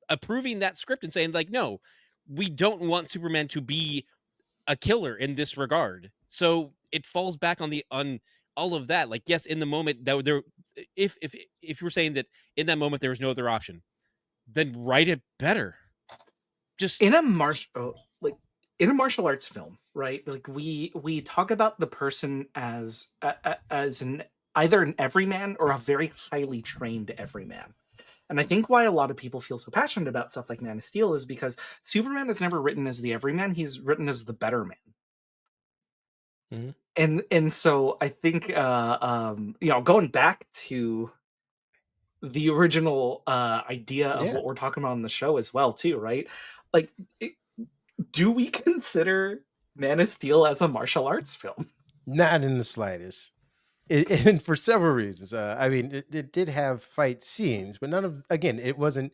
approving that script and saying, like, no, we don't want Superman to be a killer in this regard. So it falls back on all of that. Like, yes, in the moment that there, if you were saying that in that moment there was no other option, then write it better. Just in a martial arts film, right? Like we talk about the person as either an everyman or a very highly trained everyman. And I think why a lot of people feel so passionate about stuff like Man of Steel is because Superman is never written as the everyman; he's written as the better man. Mm-hmm. And so I think going back to the original idea of what we're talking about on the show as well, too, right? Like, do we consider Man of Steel as a martial arts film? Not in the slightest. And for several reasons. I mean, it did have fight scenes, but it wasn't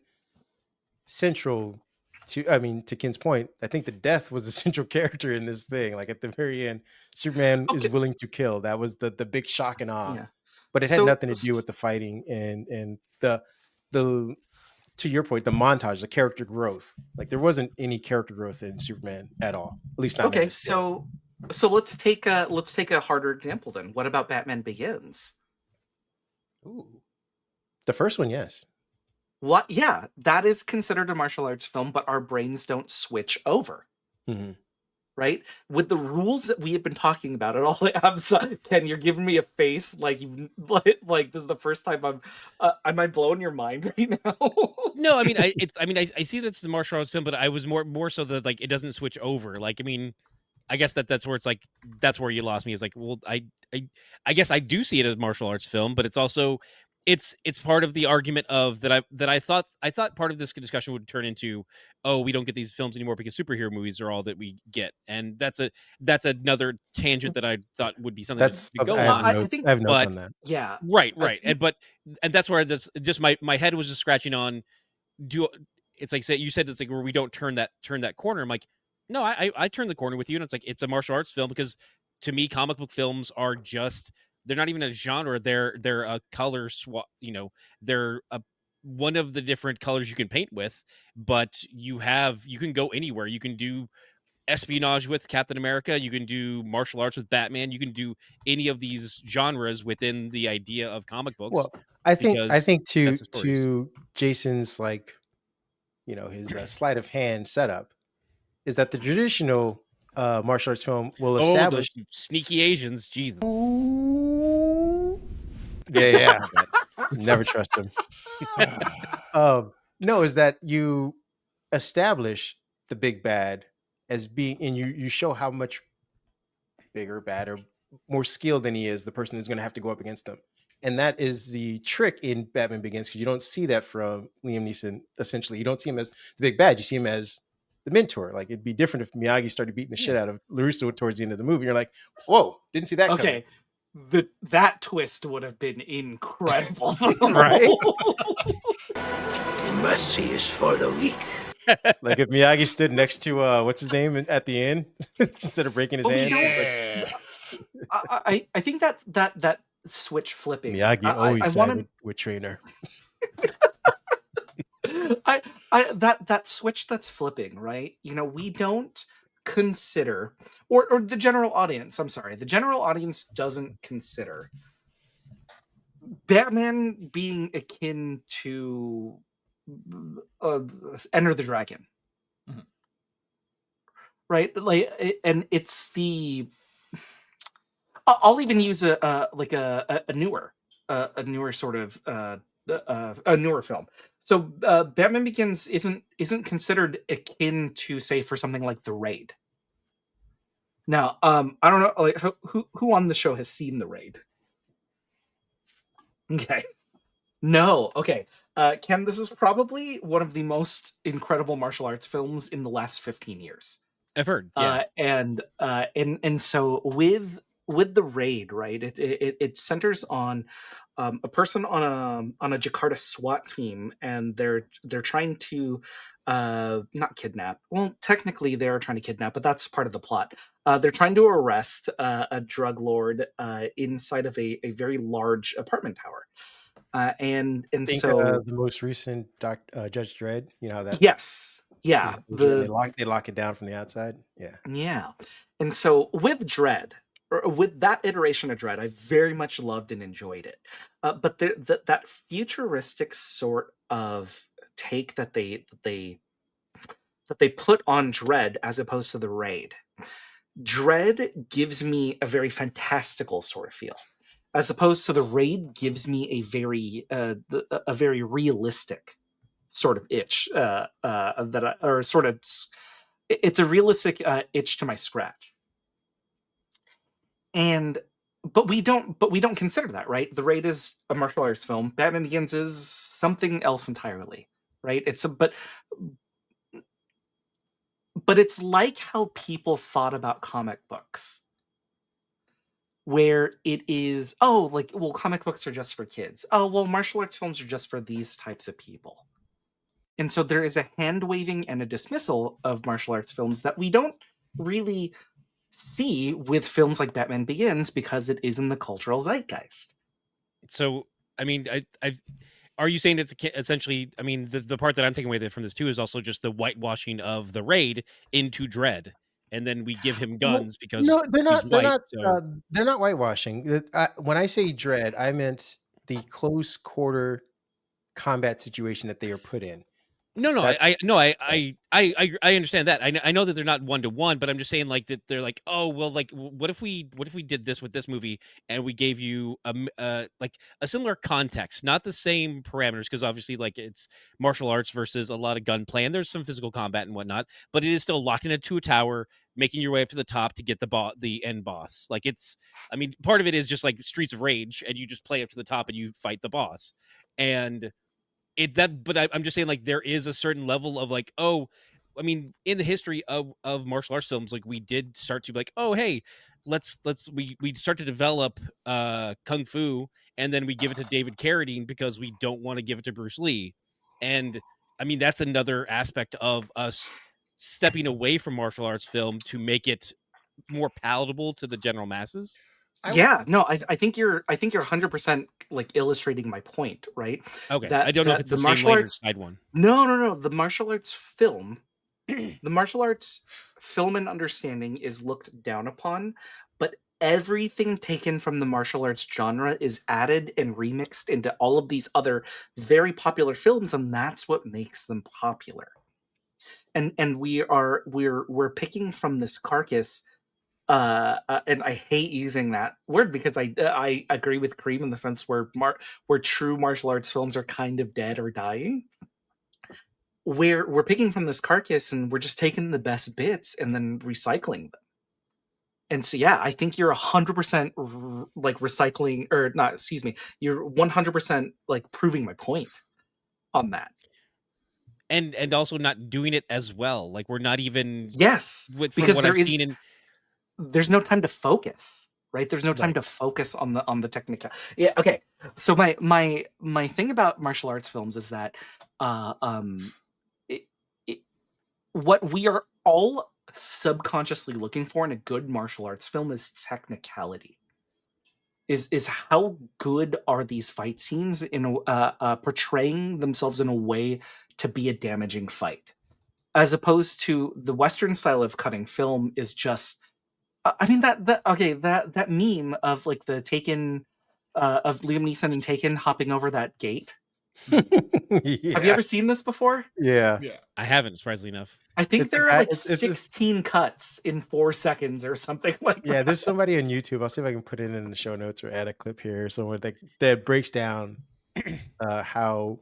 central to Ken's point. I think the death was a central character in this thing. Like at the very end, Superman is willing to kill. That was the big shock and awe. Yeah. But it had nothing to do with the fighting and the to your point, the montage, the character growth. Like there wasn't any character growth in Superman at all. At least not. Okay, so let's take a harder example then. What about Batman Begins? Ooh. The first one, yes. What? Yeah, that is considered a martial arts film, but our brains don't switch over. Mm-hmm. Right? With the rules that we have been talking about it all. Ken, you're giving me a face like this is the first time am I blowing your mind right now? No, I mean I see that's the martial arts film, but I was more so that like it doesn't switch over. Like, I mean, I guess that's where it's like that's where you lost me. Is like, well, I guess I do see it as a martial arts film, but it's also it's part of the argument of that I thought part of this discussion would turn into, oh, we don't get these films anymore because superhero movies are all that we get, and that's another tangent that I thought would be something to go on. I have notes on that. Yeah, right, and that's where this just my head was just scratching on. It's like you said it's like where we don't turn that corner. I'm like, no, I turn the corner with you, and it's like it's a martial arts film because to me, comic book films are just. They're not even a genre. They're a color swap. They're one of the different colors you can paint with. But you can go anywhere. You can do espionage with Captain America. You can do martial arts with Batman. You can do any of these genres within the idea of comic books. Well, I think to Jason's like, his sleight of hand setup is that the traditional martial arts film will establish sneaky Asians. Jesus. Yeah. Never trust them. No, is that you establish the big bad as being, and you show how much bigger, badder, more skilled than he is, the person who's going to have to go up against him. And that is the trick in Batman Begins, because you don't see that from Liam Neeson. Essentially, you don't see him as the big bad. You see him as the mentor. Like it'd be different if Miyagi started beating the shit out of LaRusso towards the end of the movie. You're like, whoa, didn't see that coming. That twist would have been incredible. Right? Mercy is for the weak. Like if Miyagi stood next to what's his name at the end instead of breaking his hand. I think that switch flipping. Miyagi always sided with Trainer. That switch that's flipping, right? You know, we don't consider, or the general audience, I'm sorry, the general audience doesn't consider Batman being akin to uh, Enter the Dragon, Mhm. right? Like, and it's the I'll even use a newer sort of a newer film. So Batman Begins isn't considered akin to, say, for something like The Raid. Now, I don't know, like who on the show has seen The Raid? Okay, no, okay. Ken, this is probably one of the most incredible martial arts films in the last 15 years. I've heard. Yeah. And so with the raid, right? It centers on a person on a Jakarta SWAT team, and they're trying to not kidnap. Well, technically they are trying to kidnap, but that's part of the plot. They're trying to arrest a drug lord inside of a very large apartment tower. And I think so the most recent Judge Dredd, you know how that yes, yeah, they lock it down from the outside. Yeah. yeah. And so with Dread, or with that iteration of Dread, I very much loved and enjoyed it. But that futuristic sort of take that they put on Dread as opposed to the Raid. Dread gives me a very fantastical sort of feel, as opposed to the Raid gives me a very realistic sort of itch or sort of it's a realistic itch to my scratch. And but we don't consider that, right? The Raid is a martial arts film. Batman Begins is something else entirely, right? But it's like how people thought about comic books, where it is, oh, like, well, comic books are just for kids. Oh, well, martial arts films are just for these types of people. And so there is a hand waving and a dismissal of martial arts films that we don't really see with films like Batman Begins, because it is in the cultural zeitgeist. So, I mean, are you saying it's essentially? I mean, the part that I'm taking away from this too is also just the whitewashing of the Raid into Dread, and then we give him Well, guns because no, they're he's not. They're white. not. So They're not whitewashing. When I say dread, I meant the close quarter combat situation that they are put in. no, That's I understand that. I know that they're not 1-to-1, but I'm just saying like that they're like, oh well, like what if we did this with this movie and we gave you like a similar context, not the same parameters, because obviously like it's martial arts versus a lot of gunplay and there's some physical combat and whatnot, but it is still locked into a tower, making your way up to the top to get the end boss. Like it's, I mean, part of it is just like Streets of Rage, and you just play up to the top and you fight the boss, and but I'm just saying, like, there is a certain level of like, oh, I mean, in the history of martial arts films, like we did start to be like, oh, hey, we start to develop kung fu, and then we give it to David Carradine because we don't want to give it to Bruce Lee. And I mean, that's another aspect of us stepping away from martial arts film to make it more palatable to the general masses. Yeah, no, I think you're 100% like illustrating my point, right? Okay, I That don't know if that it's the the same martial lane or arts side one. no, the martial arts film, the martial arts film and understanding is looked down upon, but everything taken from the martial arts genre is added and remixed into all of these other very popular films, and that's what makes them popular. And we're picking from this carcass, and I hate using that word because I agree with Kareem in the sense where true martial arts films are kind of dead or dying. We're picking from this carcass and we're just taking the best bits and then recycling them. And so yeah, I think you're 100% like recycling, or not, excuse me, you're 100% like proving my point on that. And also not doing it as well. Like we're not even Yes, from because what I've seen in there's no time to focus, right? There's no time right. to focus on the technical. Yeah, okay. So my thing about martial arts films is that uh um it, it, what we are all subconsciously looking for in a good martial arts film is technicality. is how good are these fight scenes in portraying themselves in a way to be a damaging fight, as opposed to the Western style of cutting film is just. I mean that meme of like the Taken of Liam Neeson and Taken hopping over that gate. Have you Yeah. ever seen this before? Yeah. Yeah. I haven't, surprisingly enough. I think It's a there are guy- like it's just- 16 cuts in 4 seconds or something like Yeah, that. there's somebody on YouTube. I'll see if I can put it in the show notes or add a clip here somewhere that breaks down how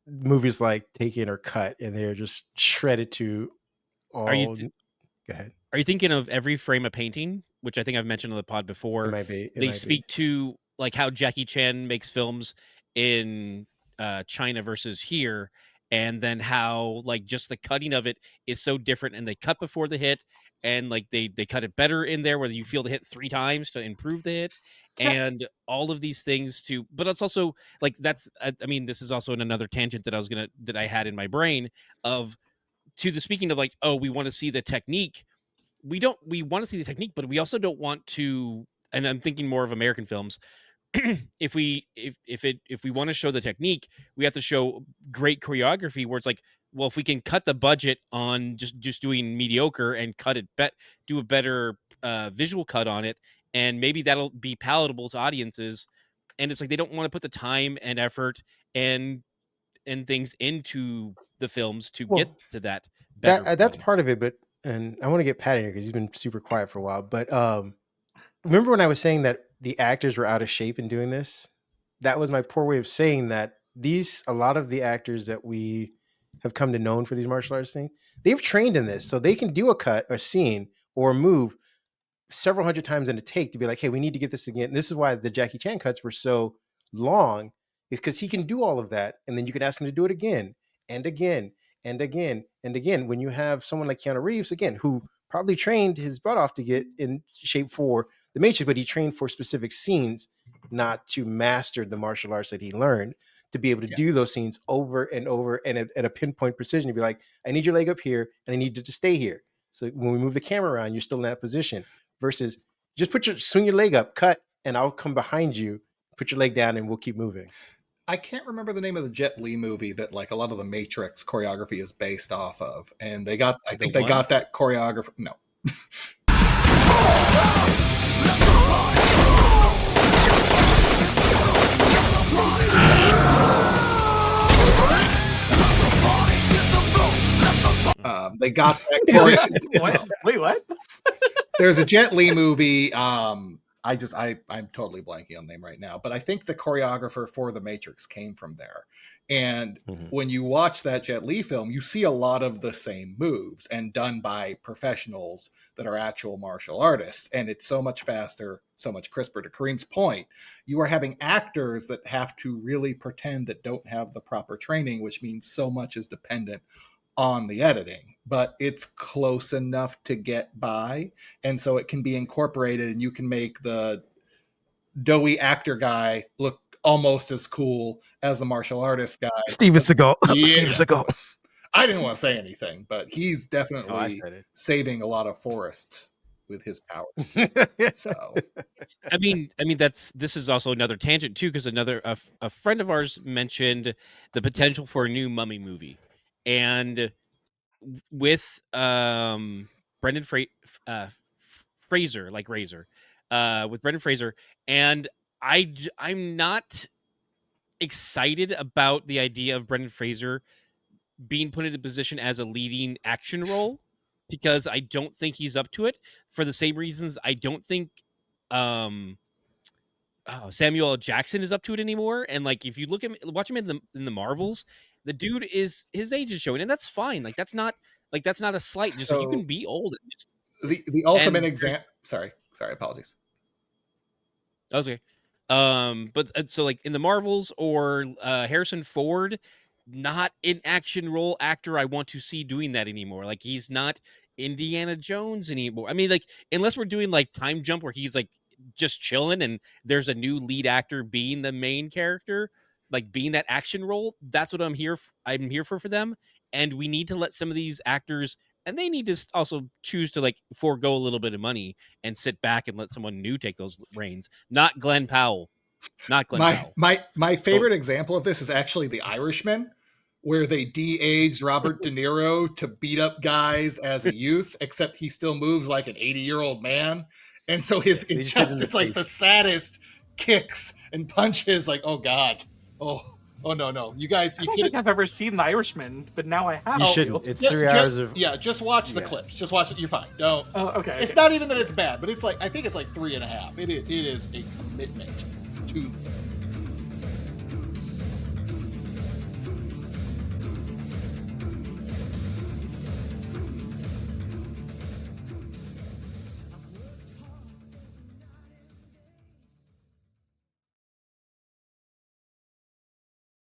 movies like Taken or Cut, and they're just shredded to all. Are you Go ahead. Are you thinking of Every Frame a Painting, which I think I've mentioned on the pod It before? might be. They speak to like how Jackie Chan makes films in China versus here, and then how like just the cutting of it is so different, and they cut before the hit, and like they cut it better in there, whether you feel the hit 3 times to improve the hit, Yeah. and all of these things to. But it's also like I mean, this is also in another tangent that I had in my brain of to the speaking of like, oh, we want to see the technique. We want to see the technique, but we also don't want to, and I'm thinking more of American films. if we want to show the technique, we have to show great choreography where it's like, well, if we can cut the budget on just doing mediocre and do a better visual cut on it, and maybe that'll be palatable to audiences. And it's like they don't want to put the time and effort and things into the films to get to that better That's quality. part of it, but and I want to get Pat in here because he's been super quiet for a while. But remember when I was saying that the actors were out of shape in doing this? That was my poor way of saying that a lot of the actors that we have come to know for these martial arts things, they've trained in this, so they can do a scene or a move several hundred times in a take to be like, hey, we need to get this again. And this is why the Jackie Chan cuts were so long, is because he can do all of that, and then you can ask him to do it again and again and again and again. When you have someone like Keanu Reeves, again, who probably trained his butt off to get in shape for the Matrix, but he trained for specific scenes, not to master the martial arts that he learned, to be able to do those scenes over and over and at a pinpoint precision. You'd be like, I need your leg up here and I need you to stay here. So when we move the camera around, you're still in that position. Versus just swing your leg up, cut, and I'll come behind you, put your leg down, and we'll keep moving. I can't remember the name of the Jet Li movie that like a lot of the Matrix choreography is based off of, and they got that choreographer. No. They got that. Wait, what? There's a Jet Li movie. I'm totally blanking on the name right now, but I think the choreographer for The Matrix came from there. And when you watch that Jet Li film, you see a lot of the same moves and done by professionals that are actual martial artists. And it's so much faster, so much crisper. To Kareem's point, you are having actors that have to really pretend that don't have the proper training, which means so much is dependent on the editing, but it's close enough to get by. And so it can be incorporated, and you can make the doughy actor guy look almost as cool as the martial artist guy. Steven Seagal. Yeah. Steven Seagal. I didn't want to say anything, but he's definitely saving a lot of forests with his powers. So, I mean, this is also another tangent too, because a friend of ours mentioned the potential for a new Mummy movie, and with Brendan Fraser, like Razor, with Brendan Fraser, and I'm not excited about the idea of Brendan Fraser being put in a position as a leading action role, because I don't think he's up to it, for the same reasons I don't think Samuel L. Jackson is up to it anymore. And like, if you watch him in the Marvels, the dude his age is showing, and that's fine. Like that's not a slight. Just like, you can be old. The ultimate example. Sorry, apologies. Okay. But so like in the Marvels or Harrison Ford, not an action role actor I want to see doing that anymore. Like, he's not Indiana Jones anymore. I mean, like, unless we're doing like Time Jump where he's like just chilling and there's a new lead actor being the main character, like being that action role, that's what I'm here for them. And we need to let some of these actors, and they need to also choose to like forego a little bit of money and sit back and let someone new take those reins. Not Glenn Powell. Not Glenn Powell. My favorite example of this is actually The Irishman, where they de-aged Robert De Niro to beat up guys as a youth, except he still moves like an 80-year-old man. And so it's like the saddest kicks and punches. Like, oh God. Oh no. You guys, I don't think I've ever seen The Irishman, but now I have. You shouldn't. It's 3 hours of. Yeah, just watch the clips. Just watch it. You're fine. Don't. Oh, okay. It's not even that it's bad, but it's like, I think it's like 3.5. It is a commitment to